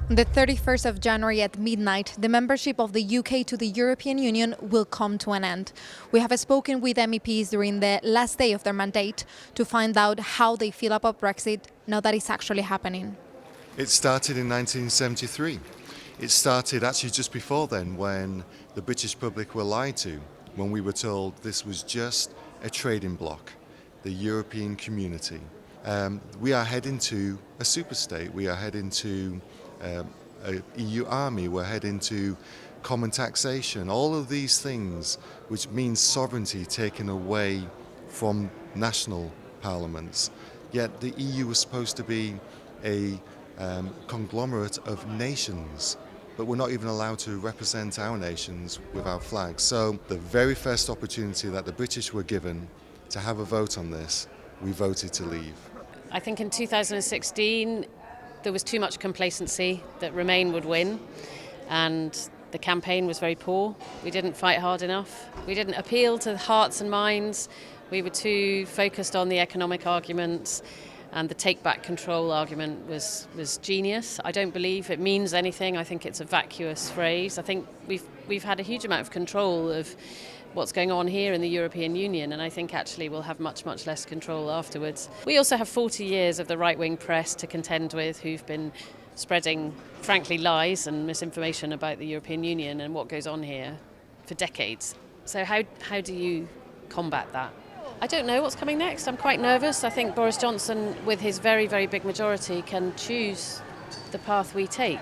On the 31st of January at midnight, the membership of the UK to the European Union will come to an end. We have spoken with MEPs during the last day of their mandate to find out how they feel about Brexit now that it's actually happening. It started in 1973. It started actually just before then, when the British public were lied to, when we were told this was just a trading bloc, the European community. We are heading to a superstate. We are heading to an EU army. We're heading to common taxation. All of these things, which means sovereignty taken away from national parliaments. Yet the EU was supposed to be a conglomerate of nations, but we're not even allowed to represent our nations with our flags. So the very first opportunity that the British were given to have a vote on this, we voted to leave. I think in 2016 there was too much complacency that Remain would win, and the campaign was very poor. We didn't fight hard enough. We didn't appeal to the hearts and minds. We were too focused on the economic arguments, and the take back control argument was genius. I don't believe it means anything. I think it's a vacuous phrase. I think we've had a huge amount of control of what's going on here in the European Union, and I think actually we'll have much less control afterwards. We also have 40 years of the right-wing press to contend with, who've been spreading, frankly, lies and misinformation about the European Union and what goes on here for decades. So how do you combat that? I don't know what's coming next. I'm quite nervous. I think Boris Johnson, with his very big majority, can choose the path we take.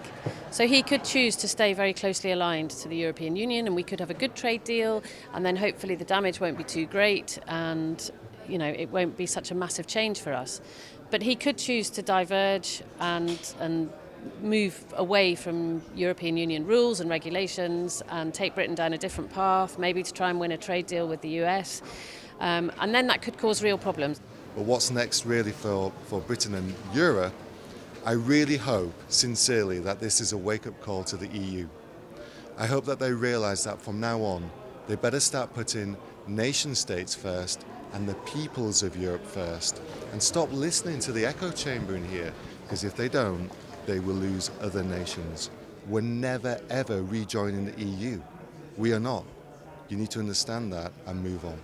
So he could choose to stay very closely aligned to the European Union, and we could have a good trade deal, and then hopefully the damage won't be too great, and it won't be such a massive change for us. But he could choose to diverge and move away from European Union rules and regulations and take Britain down a different path, maybe to try and win a trade deal with the US. And then that could cause real problems. But what's next really for Britain and Europe? I really hope, sincerely, that this is a wake-up call to the EU. I hope that they realise that from now on, they better start putting nation-states first and the peoples of Europe first, and stop listening to the echo chamber in here, because if they don't, they will lose other nations. We're never, ever rejoining the EU. We are not. You need to understand that and move on.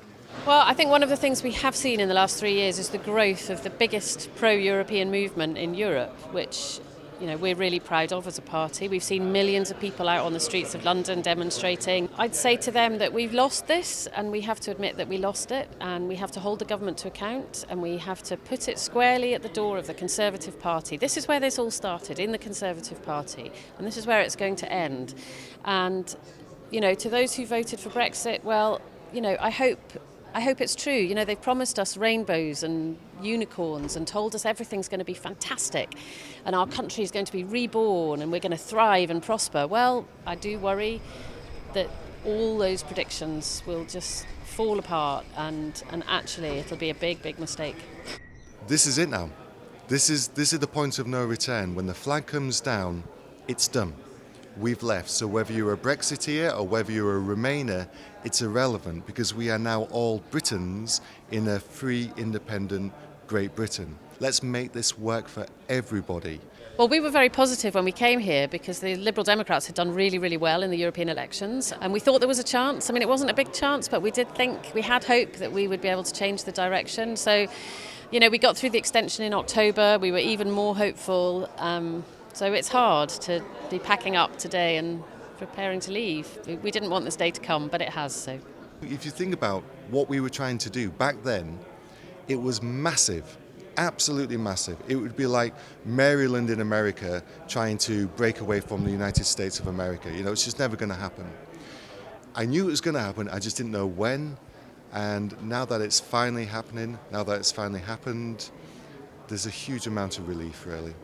Well, I think one of the things we have seen in the last 3 years is the growth of the biggest pro-European movement in Europe, which we're really proud of as a party. We've seen millions of people out on the streets of London demonstrating. I'd say to them that we've lost this, and we have to admit that we lost it, and we have to hold the government to account, and we have to put it squarely at the door of the Conservative Party. This is where this all started, in the Conservative Party, and this is where it's going to end. And, to those who voted for Brexit, well, I hope it's true. They've promised us rainbows and unicorns and told us everything's going to be fantastic and our country is going to be reborn and we're going to thrive and prosper. Well, I do worry that all those predictions will just fall apart and actually it'll be a big mistake. This is it now. This is the point of no return. When the flag comes down, it's done. We've left. So whether you're a Brexiteer or whether you're a Remainer, it's irrelevant, because we are now all Britons in a free, independent Great Britain. Let's make this work for everybody. Well, we were very positive when we came here because the Liberal Democrats had done really well in the European elections, and we thought there was a chance. I mean, it wasn't a big chance, but we had hope that we would be able to change the direction. So, we got through the extension in October. We were even more hopeful. So it's hard to be packing up today and preparing to leave. We didn't want this day to come, but it has. So, if you think about what we were trying to do back then, it was massive, absolutely massive. It would be like Maryland in America trying to break away from the United States of America. It's just never going to happen. I knew it was going to happen, I just didn't know when. And now that it's finally happening, now that it's finally happened, there's a huge amount of relief, really.